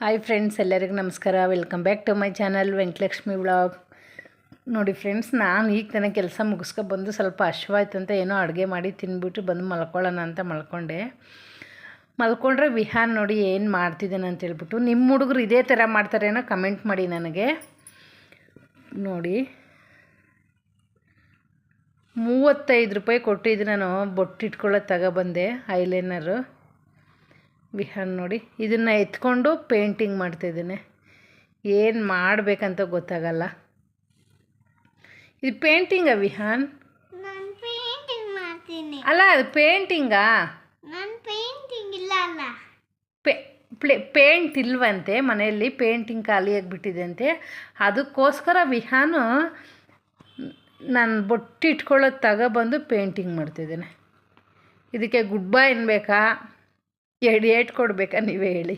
Hi friends, ಎಲ್ಲರಿಗೂ ನಮಸ್ಕಾರ. Welcome back to my channel Venkatalakshmi vlog. ನೋಡಿ ಫ್ರೆಂಡ್ಸ್, ನಾನು ಈಗ ತನಕ ಕೆಲಸ ಮುಗಿಸ್ಕೊಬಂದು ಸ್ವಲ್ಪ ಹಶ್ವಾಯ್ತಂತ ಏನೋ ಅಡುಗೆ ಮಾಡಿ ತಿಂದ್ಬಿಟ್ಟು ಬಂದು ಮಲ್ಕೊಳ್ಳೋಣ ಅಂತ ಮಲ್ಕೊಂಡ್ರೆ ವಿಹಾನ್ ನೋಡಿ ಏನು ಮಾಡ್ತಿದ್ದಾನೆ ಅಂತೇಳ್ಬಿಟ್ಟು. ನಿಮ್ಮ ಹುಡುಗರು ಇದೇ ಥರ ಮಾಡ್ತಾರೇನೋ ಕಮೆಂಟ್ ಮಾಡಿ ನನಗೆ. ನೋಡಿ 35 ರೂಪಾಯಿ ಕೊಟ್ಟಿದ್ದು ನಾನು ಬೊಟ್ಟಿಟ್ಕೊಳ್ಳೋದು ತಗೊಬಂದೆ, ಐಲೈನರು. ವಿಹಾನ್ ನೋಡಿ ಇದನ್ನು ಎತ್ಕೊಂಡು ಪೇಂಟಿಂಗ್ ಮಾಡ್ತಾಯಿದ್ದಾನೆ. ಏನು ಮಾಡಬೇಕಂತ ಗೊತ್ತಾಗಲ್ಲ. ಇದು ಪೇಂಟಿಂಗಾ ವಿಹಾನ್? ಅಲ್ಲ, ಅದು ಪೇಂಟಿಂಗಾ? ಪೇಂಟ್ ಇಲ್ವಂತೆ ಮನೆಯಲ್ಲಿ, ಪೇಂಟಿಂಗ್ ಖಾಲಿಯಾಗಿಬಿಟ್ಟಿದೆ. ಅದಕ್ಕೋಸ್ಕರ ವಿಹಾನು ನಾನು ಬೊಟ್ಟಿಟ್ಕೊಳ್ಳೋದು ತಗೊಬಂದು ಪೇಂಟಿಂಗ್ ಮಾಡ್ತಿದ್ದೇನೆ. ಇದಕ್ಕೆ ಗುಡ್ ಬೈ ಅನ್ಬೇಕಾ, 2 ಏಟ್ ಕೊಡಬೇಕಾ ನೀವೇ ಹೇಳಿ?